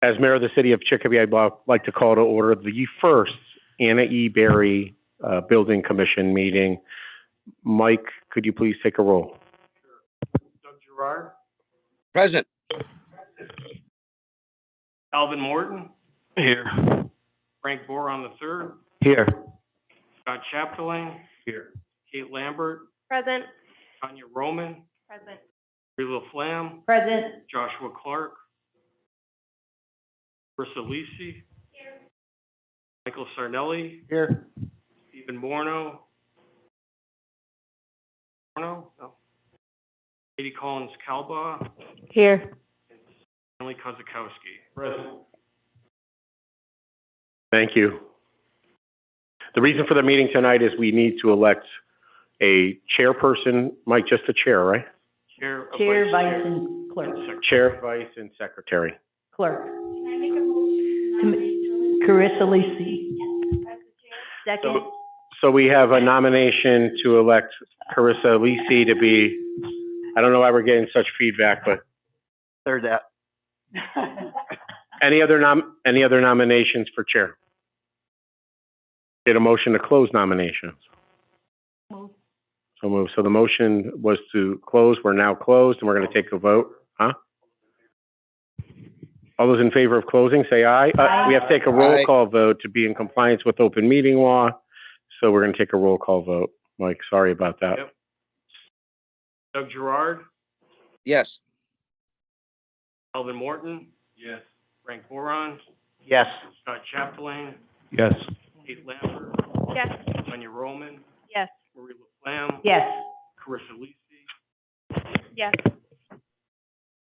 As mayor of the city of Chicopee, I'd like to call to order the first Anna E. Berry Building Commission meeting. Mike, could you please take a roll? Doug Gerard, Present. Alvin Morton, Here. Frank Boron III, Here. Scott Chapdelaine, Here. Kate Lambert, Present. Tanya Roman, Present. Rila Flam, Present. Joshua Clark, Marissa Lisi, Michael Sarnelli, Here. Stephen Morno, no, Katie Collins Calba, Here. and Stanley Kozakowski. Present. Thank you. The reason for the meeting tonight is we need to elect a chairperson, Mike, just a chair, right? Chair, Chair, vice, and clerk. Chair, vice, and secretary. Clerk. Carissa Lisi. Second. So we have a nomination to elect Carissa Lisi to be, I don't know why we're getting such feedback, but Third that. any other nominations for chair? Get a motion to close nominations. Move. So moved. So the motion was to close. We're now closed, and we're going to take a vote. Huh? All those in favor of closing, say aye. Aye. We have to take a roll Aye. call vote to be in compliance with open meeting law. So we're going to take a roll call vote. Mike, sorry about that. Yep. Doug Gerard, Yes. Alvin Morton. Yes. Frank Boron, Yes. Scott Chapdelaine, Yes. Kate Lambert, Yes. Tanya Roman, Yes. Marie LaFlamme, Yes. Carissa Lisi, Yes.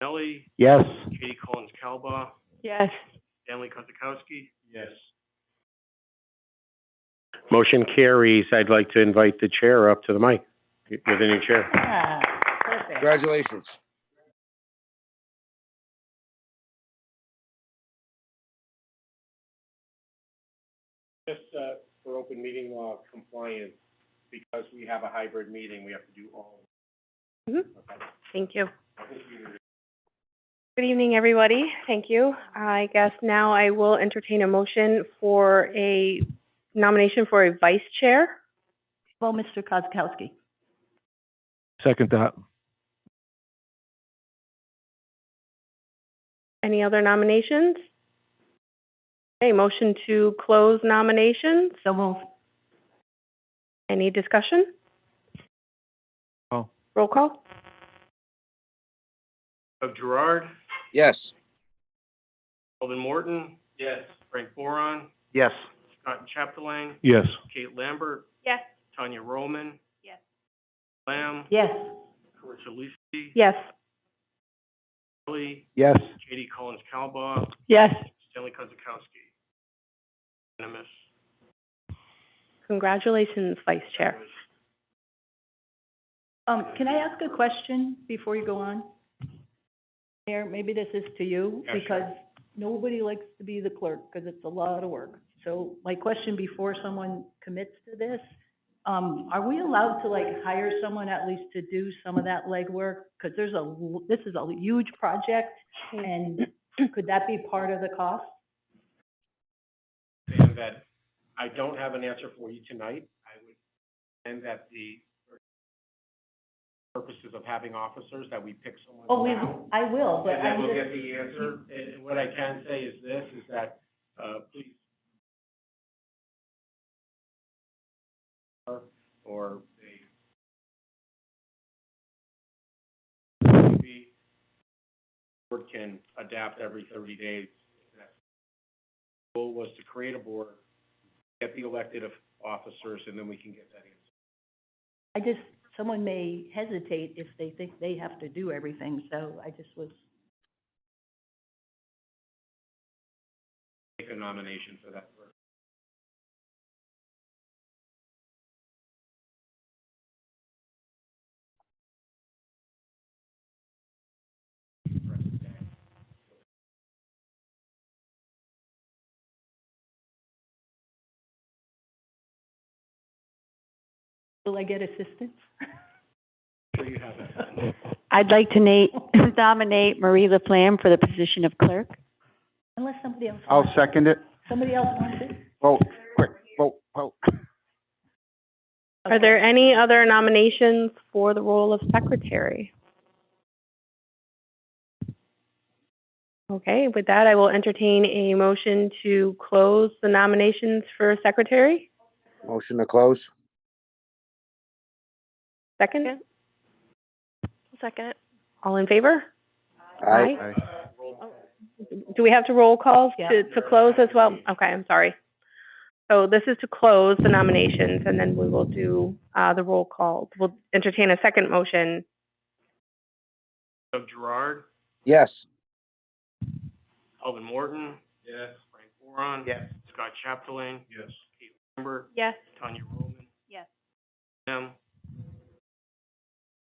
Nelly, Yes. Katie Collins Calba, Yes. Stanley Kozakowski. Yes. Motion carries. I'd like to invite the chair up to the mic. You're the new chair. Ah, perfect. Congratulations. Just for open meeting law compliance, because we have a hybrid meeting, we have to do all. Thank you. Good evening, everybody. Thank you. I guess now I will entertain a motion for a nomination for a vice chair. Well, Mr. Kozakowski. Second that. Any other nominations? Okay, motion to close nominations. So move. Any discussion? Oh. Roll call? Doug Gerard, Yes. Alvin Morton. Yes. Frank Boron, Yes. Scott Chapdelaine, Yes. Kate Lambert, Yes. Tanya Roman. Yes. Lamb, Yes. Carissa Lisi, Yes. Nelly, Yes. Katie Collins Calba, Yes. Stanley Kozakowski. Unanimous. Congratulations, Vice Chair. Can I ask a question before you go on? Mayor, maybe this is to you, Yeah, sure. because nobody likes to be the clerk, because it's a lot of work. So my question before someone commits to this, are we allowed to like hire someone at least to do some of that legwork? Because this is a huge project, and could that be part of the cost? And that I don't have an answer for you tonight. I would, and that the purposes of having officers, that we pick someone. Oh, now, I will, but and then I'm we'll just. get the answer. And what I can say is this, is that, please, or the board can adapt every 30 days. The goal was to create a board, get the elected officers, and then we can get that answer. Someone may hesitate if they think they have to do everything, so I just was. Make a nomination for that person. Will I get assistance? Sure you have that. I'd like to nominate Marie LaFlamme for the position of clerk. Unless somebody else I'll wants it. second it. Somebody else wants it? Vote, quick, vote, vote. Are there any other nominations for the role of secretary? Okay, with that, I will entertain a motion to close the nominations for secretary. Motion to close? Second? Second. All in favor? Aye. Aye. Do we have to roll calls Yeah. to close as well? Okay, I'm sorry. So this is to close the nominations, and then we will do, the roll call. We'll entertain a second motion. Doug Gerard, Yes. Alvin Morton, Yes. Frank Boron. Yes. Scott Chapdelaine, Yes. Kate Lambert, Yes. Tanya Roman. Yes. Lam.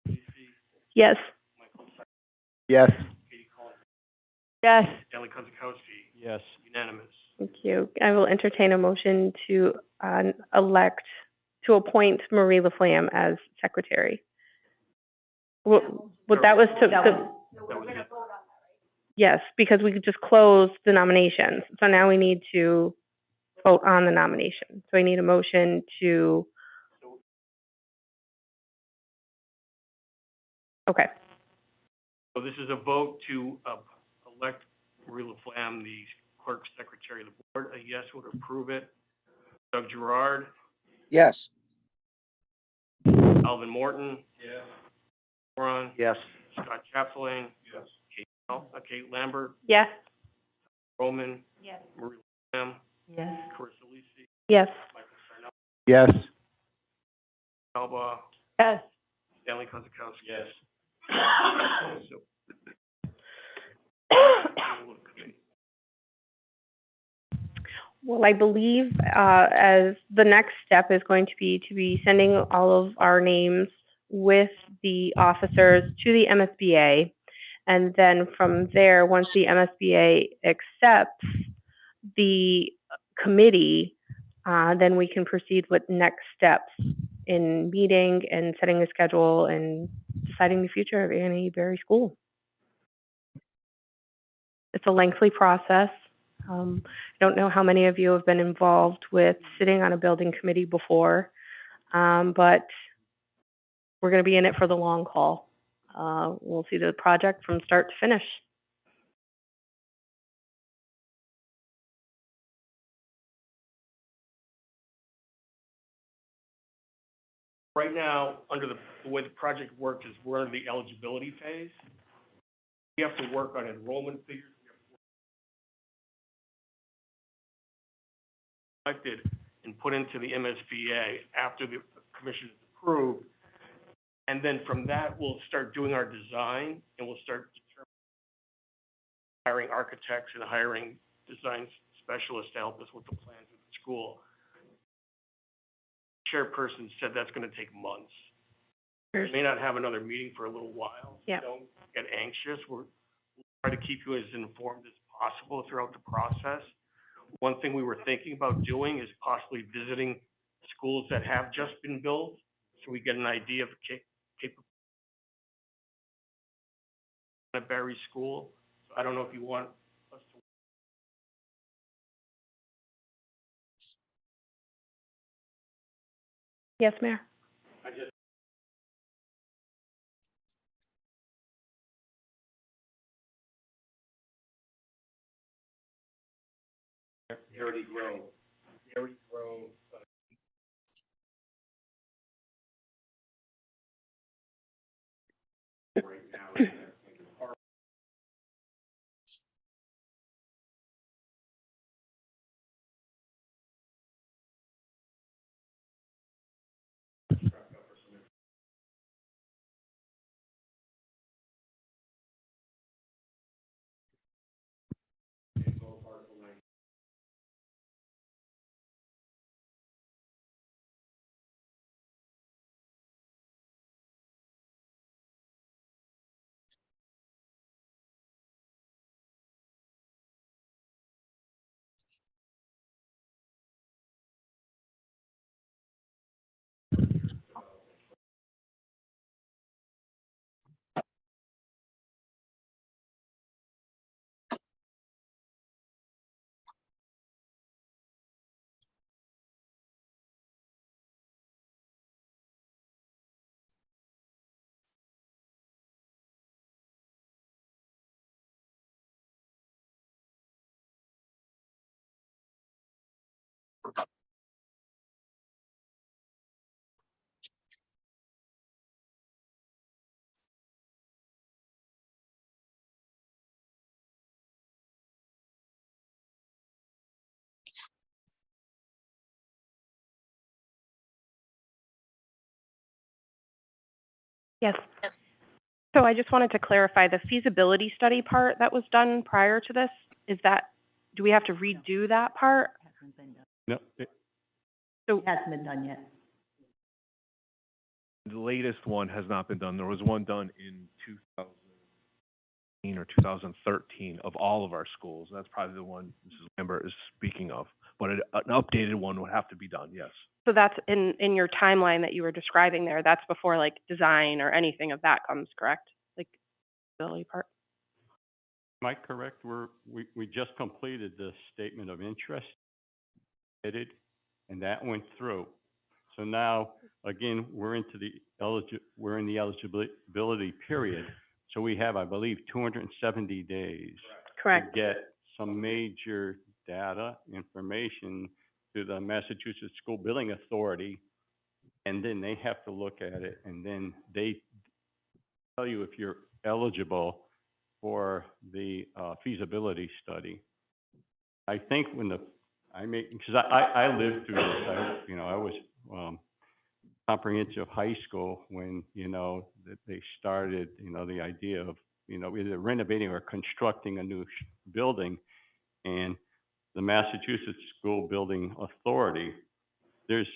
Lucy, Yes. Michael Sexton, Yes. Katie Collins, Yes. Stanley Kozakowski, Yes. unanimous. Thank you. I will entertain a motion to, to appoint Marie Laflamme as secretary. What that was to, That was- That was it. yes, because we just closed the nominations. So now we need to vote on the nomination. So I need a motion to, okay, So this is a vote to, elect Marie Laflamme, the clerk secretary of the board. A yes would approve it. Doug Gerard, Yes. Alvin Morton. Yes. Boron. Yes. Scott Chapdelaine. Yes. Kate Lambert, yes, Roman, Yes. Marie Lam, Yes. Carissa Lisi, yes, Michael Sarnell, Yes. Alba, Yes. Stanley Kozakowski. Yes. So, well, I believe, as the next step is going to be sending all of our names with the officers to the MSBA. And then from there, once the MSBA accepts the committee, then we can proceed with next steps in meeting and setting a schedule and deciding the future of Annie Berry School. It's a lengthy process. I don't know how many of you have been involved with sitting on a building committee before, but we're going to be in it for the long haul. We'll see the project from start to finish. right now, under the way the project works is we're in the eligibility phase. We have to work on enrollment figures. We have to work collected and put into the MSBA after the commission is approved. And then from that, we'll start doing our design and we'll start hiring architects and hiring design specialists to help us with the plans of the school. Chairperson said that's gonna take months. We may not have another meeting for a little while. So Yeah. don't get anxious. We'll try to keep you as informed as possible throughout the process. One thing we were thinking about doing is possibly visiting schools that have just been built, so we get an idea of at Berry School. So I don't know if you want us to. Yes, Mayor? I just. Harry Grove. Harry Grove, right now, is Yes. So I just wanted to clarify the feasibility study part that was done prior to this. Is that, do we have to redo that part? Hasn't been done. No, So, Hasn't been done yet. The latest one has not been done. There was one done in 2013 or 2013 of all of our schools. That's probably the one Mrs. Lambert is speaking of. But an updated one would have to be done, yes. so that's in your timeline that you were describing there, that's before like design or anything of that comes, correct? Like, feasibility part? Am I correct? We just completed the statement of interest, headed, and that went through. So now, again, we're in the eligibility period. So we have, I believe, 270 days Correct. to get some major data, information to the Massachusetts School Building Authority, and then they have to look at it, and then they tell you if you're eligible for the feasibility study. I think when because I lived through this. I was comprehensive high school when, that they started, the idea of, either renovating or constructing a new building. And the Massachusetts School Building Authority, there's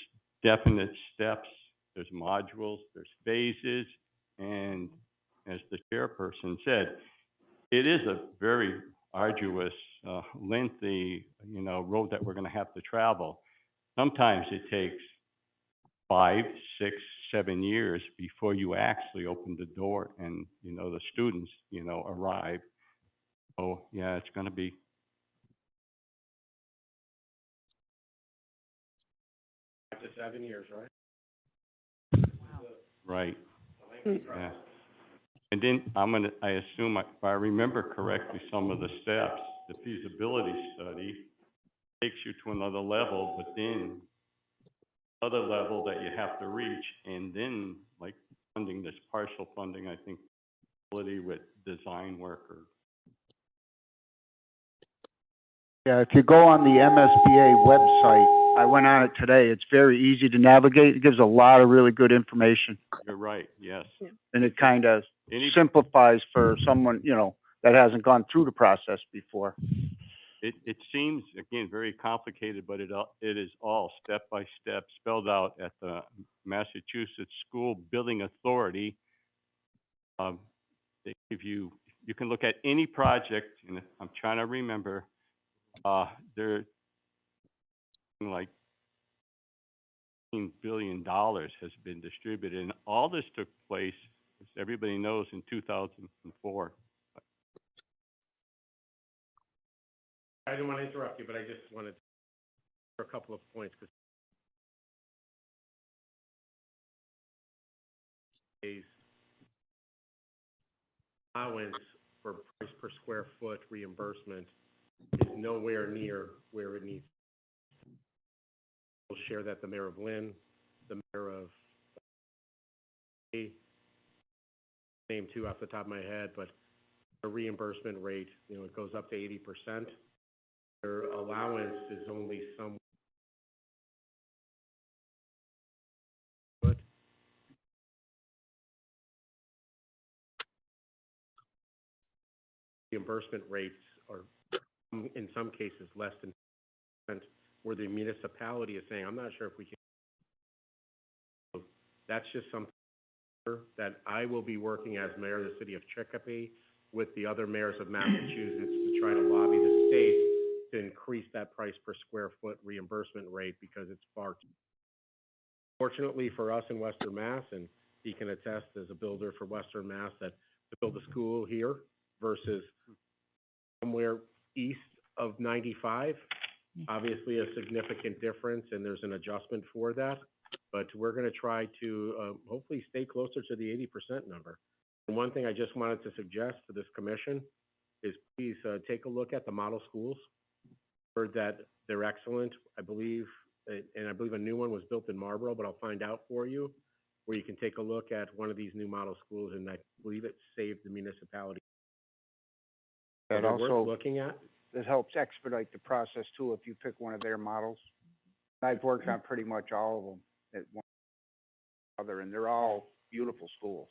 definite steps, there's modules, there's phases, and as the chairperson said, it is a very arduous, lengthy, road that we're going to have to travel. Sometimes it takes 5, 6, 7 years before you actually open the door and, the students, arrive. So, yeah, it's going to be. Up to 7 years, right? Right. Mm. Yeah. And then I assume, if I remember correctly, some of the steps, the feasibility study takes you to another level, but then other level that you have to reach, and then like funding, this partial funding, I think, ability with design work or. yeah, if you go on the MSBA website, I went on it today, it's very easy to navigate. It gives a lot of really good information, You're right, yes. and it kind of Any, simplifies for someone, that hasn't gone through the process before. it seems, again, very complicated, but it is all step by step spelled out at the Massachusetts School Building Authority. They give you can look at any project, and I'm trying to remember, they're like $15 billion has been distributed, and all this took place, as everybody knows, in 2004. I didn't want to interrupt you, but I just wanted for a couple of points, because allowance for price per square foot reimbursement is nowhere near where it needs. We'll share that the mayor of Lynn, the mayor of name two off the top of my head, but the reimbursement rate, it goes up to 80%. Their allowance is only some. Reimbursement rates are, in some cases, less than 10%, where the municipality is saying, I'm not sure if we can. So that's just something that I will be working as mayor of the city of Chicopee with the other mayors of Massachusetts to try to lobby the state to increase that price per square foot reimbursement rate, because it's far too. Fortunately for us in Western Mass, and he can attest as a builder for Western Mass, that to build a school here versus somewhere east of 95, obviously a significant difference, and there's an adjustment for that. But we're going to try to hopefully stay closer to the 80% number. And one thing I just wanted to suggest to this commission is please take a look at the model schools. Heard that they're excellent. I believe, and I believe a new one was built in Marlboro, but I'll find out for you, where you can take a look at one of these new model schools, and I believe it saved the municipality. That They're worth also, looking at. it helps expedite the process too, if you pick one of their models. I've worked on pretty much all of them at one or other, and they're all beautiful schools.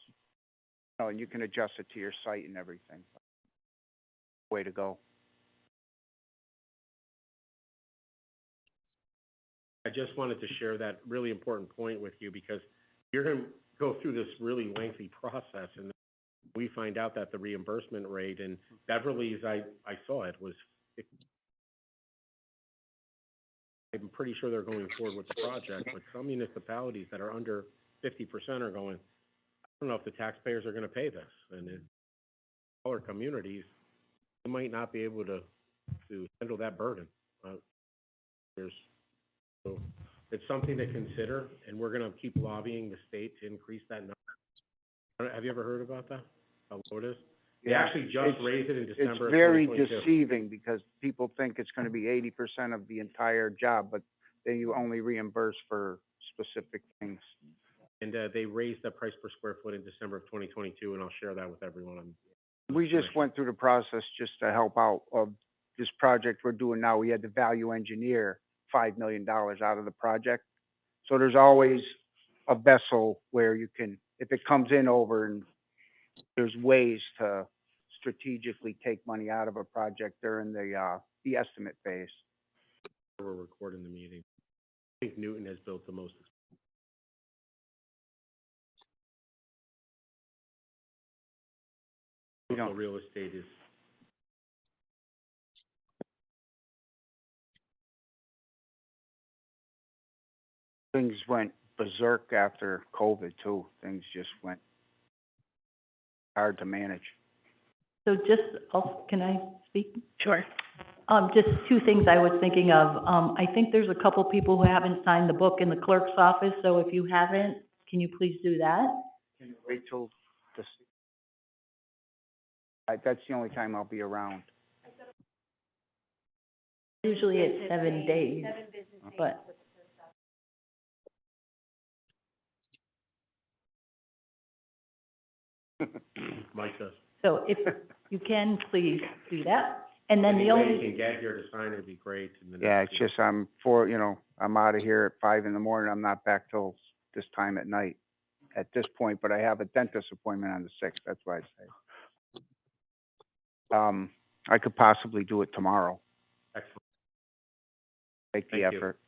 Oh, and you can adjust it to your site and everything. Way to go. I just wanted to share that really important point with you because you're gonna go through this really lengthy process and we find out that the reimbursement rate in Beverly's, I saw it, was, I'm pretty sure they're going forward with the project, but some municipalities that are under 50% are going, I don't know if the taxpayers are gonna pay this. And in smaller communities, they might not be able to handle that burden. So it's something to consider, and we're gonna keep lobbying the state to increase that number. Have you ever heard about that? How low it is? They Yeah, actually just it's- raised it in December It's of very 2022. deceiving because people think it's gonna be 80% of the entire job, but then you only reimburse for specific things. And, they raised the price per square foot in December of 2022, and I'll share that with everyone on. We just went through the process just to help out of this project we're doing now. We had to value engineer $5 million out of the project. So there's always a vessel where you can, if it comes in over, and there's ways to strategically take money out of a project during the estimate phase. We're recording the meeting. I think Newton has built the most. We don't- Real estate is, Things went berserk after COVID too. Things just went hard to manage. So just, can I speak? Sure. Just two things I was thinking of. I think there's a couple people who haven't signed the book in the clerk's office, so if you haven't, can you please do that? Can you wait till this? That's the only time I'll be around. Usually it's 7 days, but. Mike does. So if you can, please do that. And then the Any way only, you can get here to sign, it'd be great. And then Yeah, it's just I'm out of here at 5 in the morning. I'm not back till this time at night at this point, but I have a dentist appointment on the 6th. That's why I say. I could possibly do it tomorrow. Excellent. Make the Thank you. effort.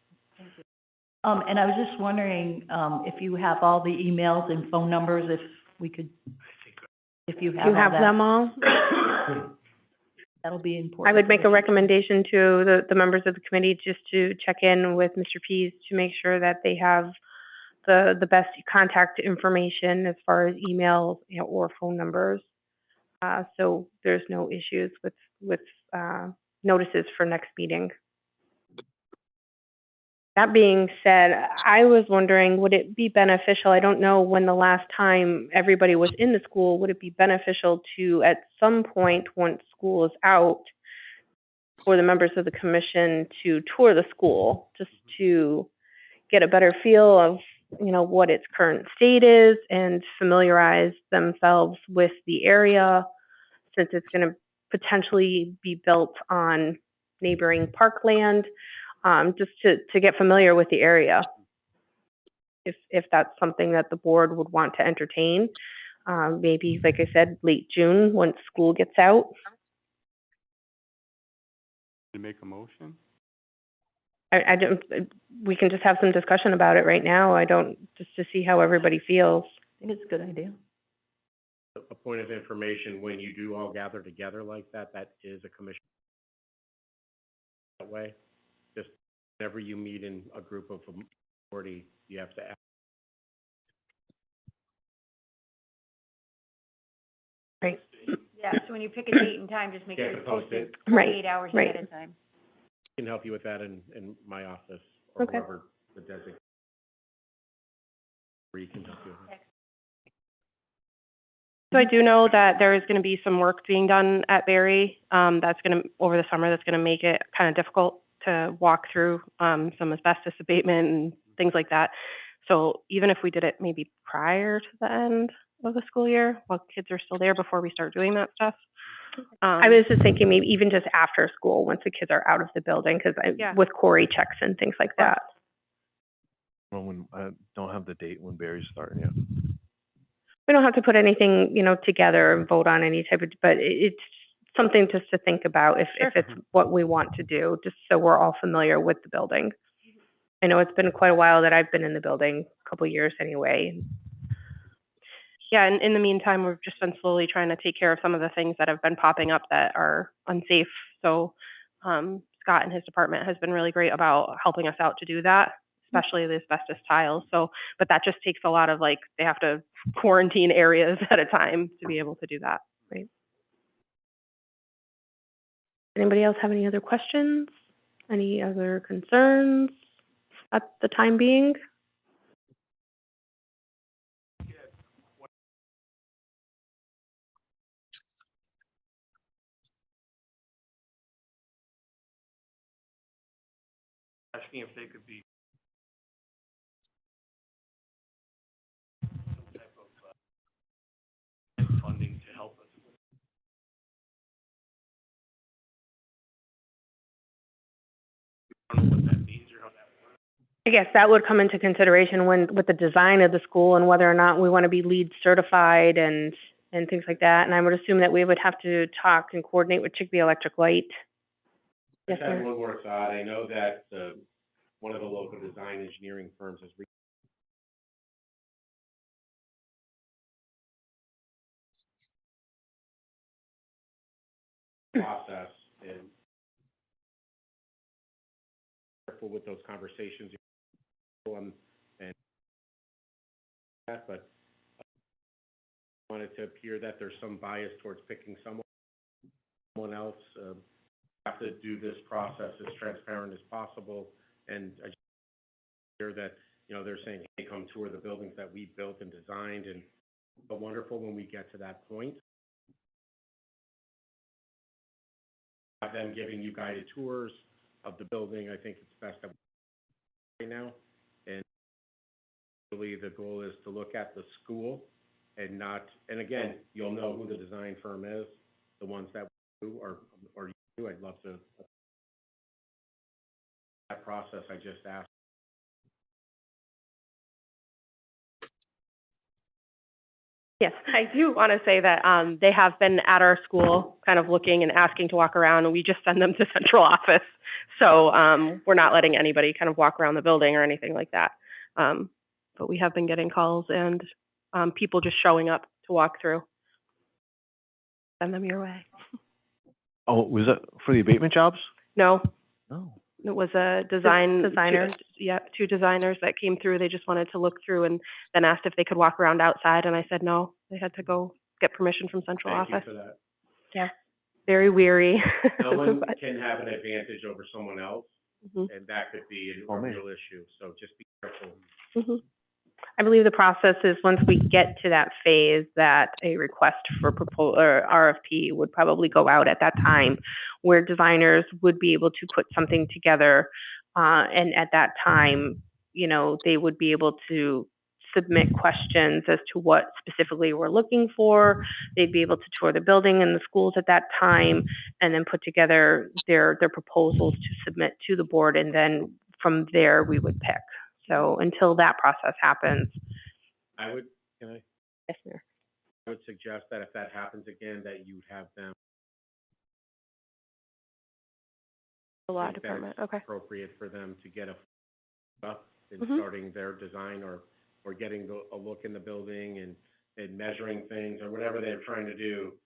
and I was just wondering, if you have all the emails and phone numbers, if we could, if you have You all have that, them all? that'll be important. I would make a recommendation to the members of the committee just to check in with Mr. Pease to make sure that they have the best contact information as far as emails or phone numbers. So there's no issues with notices for next meeting. That being said, I was wondering, would it be beneficial, I don't know when the last time everybody was in the school, would it be beneficial to, at some point, once school is out, for the members of the commission to tour the school, just to get a better feel of, what its current state is and familiarize themselves with the area, since it's going to potentially be built on neighboring parkland, just to get familiar with the area. If that's something that the board would want to entertain, maybe, like I said, late June, once school gets out. To make a motion? I don't, we can just have some discussion about it right now. Just to see how everybody feels. I think it's a good idea. A point of information, when you do all gather together like that, that is a commission. That way, just whenever you meet in a group of 40, you have to ask. Right. Yeah, so when you pick a date and time, just make You sure have you to post post it it. 48 hours Right. ahead of time. Can help you with that in my office or Okay. whoever the designated. Where you can help you with it. So I do know that there is going to be some work being done at Berry, that's going to, over the summer, that's going to make it kind of difficult to walk through, some asbestos abatement and things like that. So even if we did it maybe prior to the end of the school year, while kids are still there before we start doing that stuff. I was just thinking maybe even just after school, once the kids are out of the building, because Yeah. with Corey checks and things like that. Well, when, I don't have the date when Barry's starting yet. we don't have to put anything, together and vote on any type of, but it's something just to think about if it's what we want to do, just so we're all familiar with the building. I know it's been quite a while that I've been in the building, a couple years anyway. Yeah, and in the meantime, we've just been slowly trying to take care of some of the things that have been popping up that are unsafe. So, Scott and his department has been really great about helping us out to do that, especially the asbestos tiles. So, but that just takes a lot of they have to quarantine areas at a time to be able to do that. Right. Anybody else have any other questions? Any other concerns at the time being? Asking if they could be some type of funding to help us. I don't know what that means or how that works. I guess that would come into consideration with the design of the school and whether or not we want to be LEED certified and things like that. And I would assume that we would have to talk and coordinate with Chicopee Electric Light. Yes, If that sir. one works out, I know that, one of the local design engineering firms has process and careful with those conversations and that, but I want it to appear that there's some bias towards picking someone else. Have to do this process as transparent as possible, and I just hear that, they're saying, hey, come tour the buildings that we built and designed, and it's wonderful when we get to that point. Have them giving you guided tours of the building. I think it's best that right now, and really the goal is to look at the school and not, and again, you'll know who the design firm is, the ones that we do, or you, I'd love to, that process I just asked. Yes, I do want to say that they have been at our school kind of looking and asking to walk around, and we just send them to central office. So we're not letting anybody kind of walk around the building or anything like that. But we have been getting calls and people just showing up to walk through. Send them your way. Oh, was that for the abatement jobs? No, No. it was a designer. Designers. Two designers that came through. They just wanted to look through and then asked if they could walk around outside, and I said no. They had to go get permission from central Thank you office. for that. Yeah, very weary. No one But- can have an advantage over someone else, Mhm. and that could be a man. real issue, so just be careful. Mhm. I believe the process is once we get to that phase, that a request for or RFP would probably go out at that time, where designers would be able to put something together, and at that time, they would be able to submit questions as to what specifically we're looking for. They'd be able to tour the building and the schools at that time, and then put together their proposals to submit to the board, and then from there, we would pick. So until that process happens. I would, can I, Yes, sir. I would suggest that if that happens again, that you have them, The law think that department, it's okay. appropriate for them to get up in Mhm. starting their design or getting a look in the building and measuring things or whatever they're trying to do.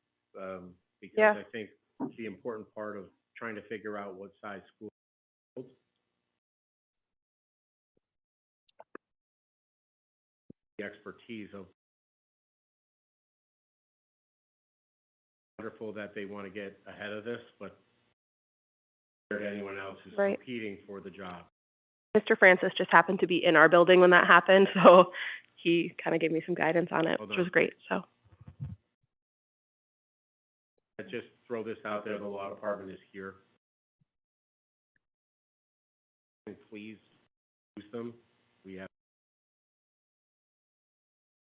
Because Yeah. I think the important part of trying to figure out what size school to build, the expertise of wonderful that they want to get ahead of this, but compared to anyone else who's Right. competing for the job. Mr. Francis just happened to be in our building when that happened, so he kind of gave me some guidance on it, Well which was done. great, so. I just throw this out there, the law department is here. And please use them. We have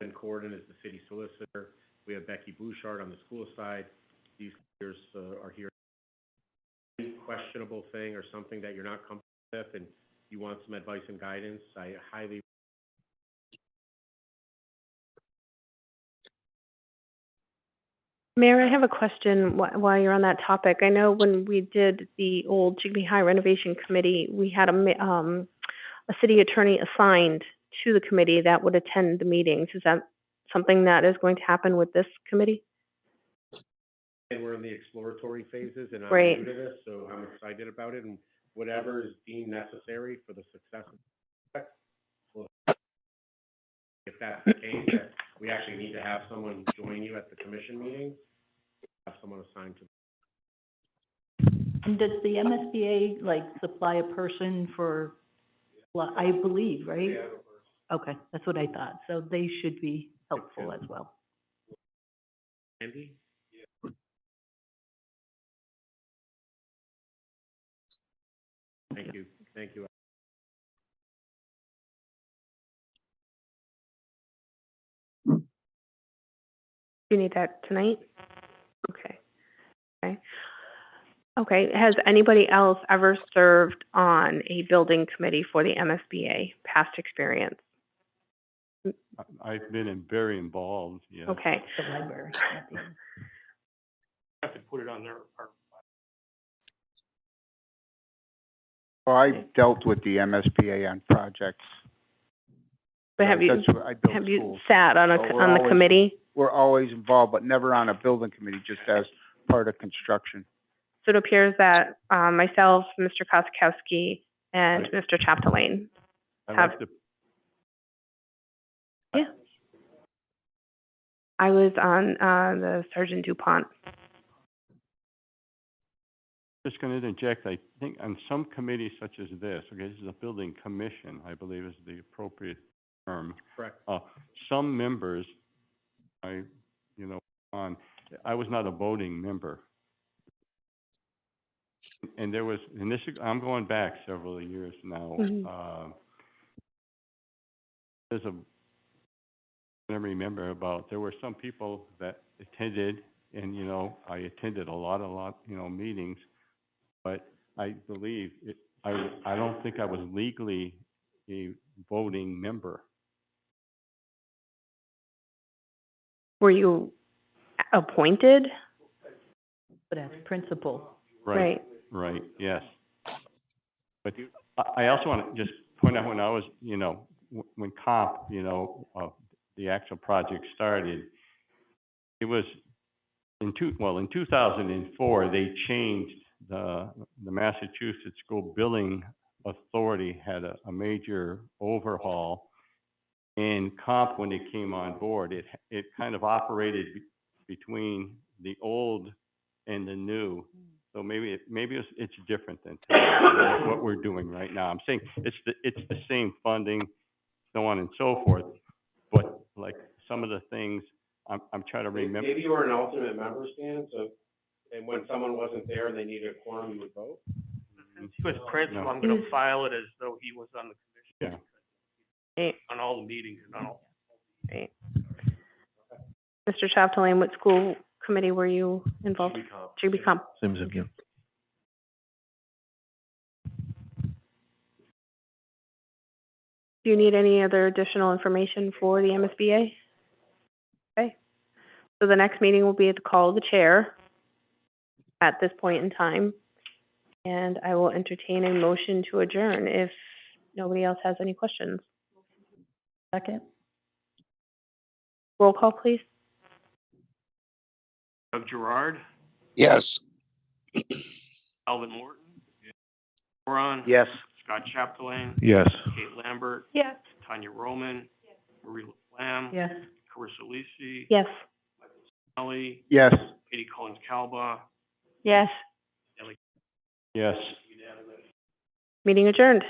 Ben Corden is the city solicitor. We have Becky Bouchard on the school side. These leaders are here. Any questionable thing or something that you're not comfortable with and you want some advice and guidance, I highly Mayor, I have a question while you're on that topic. I know when we did the old Jigbee High Renovation Committee, we had a city attorney assigned to the committee that would attend the meetings. Is that something that is going to happen with this committee? And we're in the exploratory phases, and I'm Right. new to this, so I'm excited about it, and whatever is deemed necessary for the success of the project, well, if that's the case, that we actually need to have someone join you at the commission meeting, have someone assigned to. And does the MSBA like supply a person for, well, I believe, right? Okay, that's what I thought. So they should be helpful as well. Andy? Thank you. Do you need that tonight? Okay. Okay. Okay. Has anybody else ever served on a building committee for the MSBA, past experience? I've been very involved, yes. Okay. The library. Have to put it on our Well, I dealt with the MSBA on projects. But have you, That's where I built have you schools. sat on So we're on the always- committee? We're always involved, but never on a building committee, just as part of construction. So it appears that myself, Mr. Koskowski, and Right. Mr. Chapdelaine. I Have- like to, Yeah. I was on the Sergeant DuPont. just gonna interject, I think on some committees such as this, okay, this is a building commission, I believe is the appropriate term. Correct. Some members, I was not a voting member. And there was, and this, I'm going back several years now. Mhm. There's I remember there were some people that attended, and, I attended a lot, meetings, but I believe I don't think I was legally a voting member. Were you appointed? But as principal. Right, yes. But I also want to just point out when I was, when COMP, the actual project started, it was in 2004, they changed the Massachusetts School Building Authority had a major overhaul. And COMP, when it came on board, it kind of operated between the old and the new. So maybe it's different than what we're doing right now. I'm saying it's the same funding, so on and so forth, but like some of the things I'm trying to remember. Maybe you were an alternate member, Stan, so, and when someone wasn't there and they needed a quorum, you would vote? Since he was principal, No. I'm gonna file it as though he was on the commission. Right. On all the meetings and on all. Right. Mr. Chapdelaine, what school committee were you involved? Jigbee Comp. Same as you. Do you need any other additional information for the MSBA? Okay. So the next meeting will be at the call of the chair at this point in time. And I will entertain a motion to adjourn if nobody else has any questions. Second? Roll call, please. Doug Gerard, Yes. Alvin Morton. Moron. Yes. Scott Chapdelaine. Yes. Kate Lambert. Yes. Tanya Roman. Marie Lamb. Yes. Carissa Lisi. Yes. Ellie. Yes. Katie Collins Calba. Yes. Yes. Meeting adjourned.